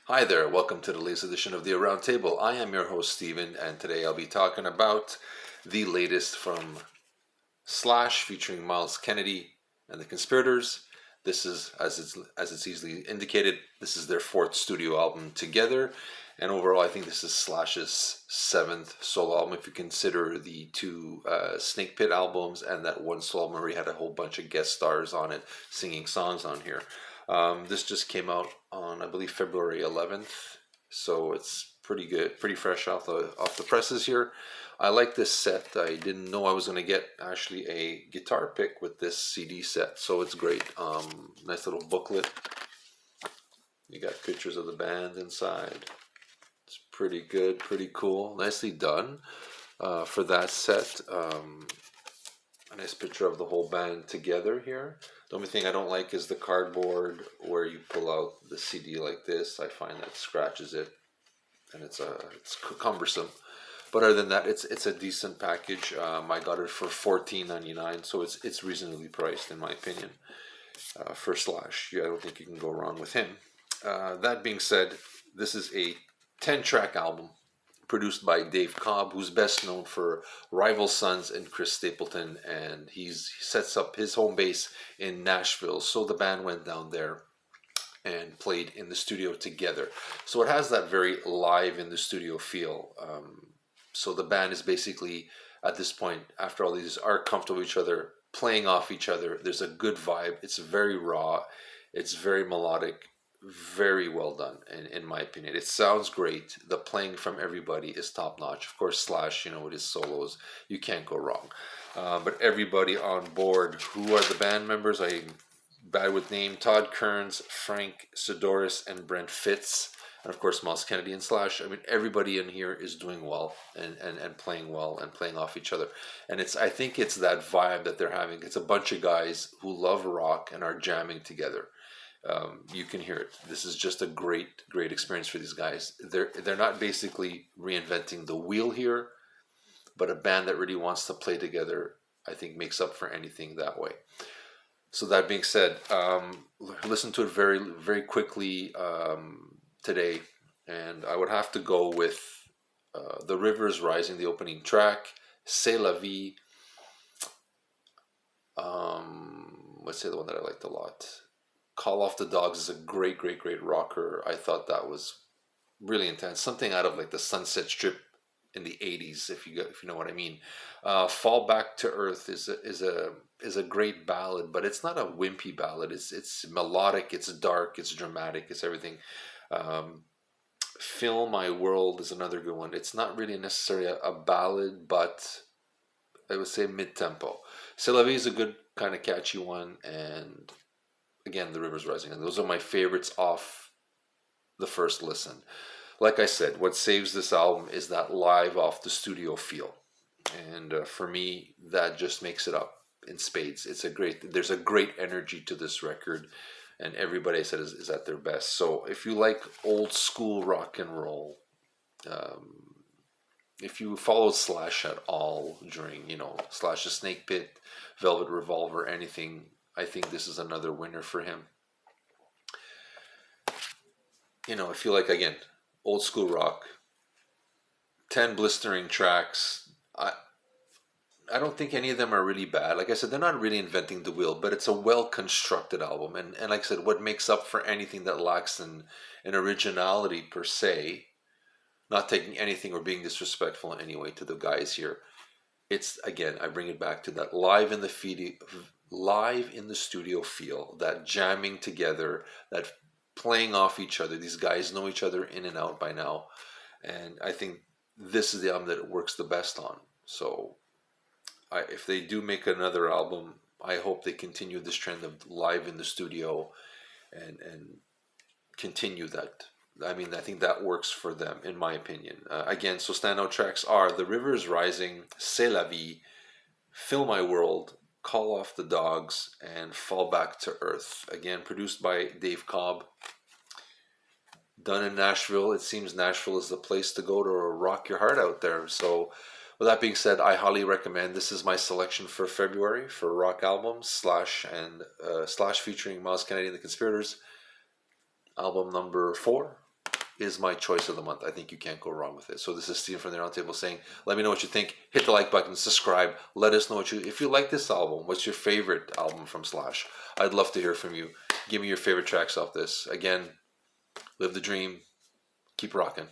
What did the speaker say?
Hi there, welcome to the latest edition of the Around Table. I am your host, Steven, and today I'll be talking about the latest from Slash featuring Myles Kennedy and the Conspirators. This is, as it's easily indicated, this is their fourth studio album together, and overall, I think this is Slash's seventh solo album. If you consider the two Snake Pit albums and that one solo album where he had a whole bunch of guest stars on it, singing songs on here. This just came out on, I believe, February 11th, so it's pretty good, pretty fresh off the presses here. I like this set. I didn't know I was going to get actually a guitar pick with this CD set, so it's great. Nice little booklet. You got pictures of the band inside. It's pretty good, pretty cool. Nicely done for that set. A nice picture of the whole band together here. The only thing I don't like is the cardboard where you pull out the CD like this. I find that scratches it, and it's cumbersome. But other than that, it's a decent package. I got it for $14.99, so it's reasonably priced in my opinion. For Slash, yeah, I don't think you can go wrong with him. That being said, this is a 10-track album produced by Dave Cobb, who's best known for Rival Sons and Chris Stapleton, and he sets up his home base in Nashville. So the band went down there and played in the studio together. So it has that very live in the studio feel. So the band is basically, at this point, after all these, are comfortable with each other, playing off each other. There's a good vibe. It's very raw. It's very melodic. Very well done, in my opinion. It sounds great. The playing from everybody is top notch. Of course, Slash, with his solos, you can't go wrong. But everybody on board, who are the band members? I'm bad with name. Todd Kearns, Frank Sidoris, and Brent Fitz. And of course, Myles Kennedy and Slash. I mean, everybody in here is doing well and playing well and playing off each other. And I think it's that vibe that they're having. It's a bunch of guys who love rock and are jamming together. You can hear it. This is just a great experience for these guys. They're not basically reinventing the wheel here, but a band that really wants to play together, I think, makes up for anything that way. So that being said, listen to it very quickly today, and I would have to go with The Rivers Rising, the opening track, C'est la vie. Let's say the one that I liked a lot. Call Off the Dogs is a great rocker. I thought that was really intense. Something out of like the Sunset Strip in the '80s, if you know what I mean. Fall Back to Earth is a great ballad, but it's not a wimpy ballad. It's melodic. It's dark. It's dramatic. It's everything. Fill My World is another good one. It's not really necessarily a ballad, but I would say mid tempo. C'est la vie is a good kind of catchy one, and again, The Rivers Rising. And those are my favorites off the first listen. Like I said, what saves this album is that live off the studio feel. And for me, that just makes it up in spades. There's a great energy to this record. And everybody I said is at their best. So if you like old school rock and roll, if you followed Slash at all during, Slash's Snake Pit, Velvet Revolver, anything, I think this is another winner for him. If you like, again, old school rock, 10 blistering tracks, I don't think any of them are really bad. Like I said, they're not really inventing the wheel, but it's a well-constructed album. And like I said, what makes up for anything that lacks in originality per se, not taking anything or being disrespectful in any way to the guys here, it's, again, I bring it back to that live in the studio feel, that jamming together, that playing off each other. These guys know each other in and out by now, and I think this is the album that it works the best on. So if they do make another album, I hope they continue this trend of live in the studio and continue that. I mean, I think that works for them, in my opinion. Again, so standout tracks are The Rivers Rising, C'est la vie, Fill My World, Call Off the Dogs, and Fall Back to Earth. Again, produced by Dave Cobb. Done in Nashville. It seems Nashville is the place to go to rock your heart out there. So, with that being said, I highly recommend. This is my selection for February for rock albums. Slash featuring Myles Kennedy and the Conspirators. Album number 4. is my choice of the month. I think you can't go wrong with it. So this is Steven from the Roundtable saying, let me know what you think. Hit the like button, subscribe. Let us know if you like this album. What's your favorite album from Slash? I'd love to hear from you. Give me your favorite tracks off this. Again, live the dream. Keep rocking.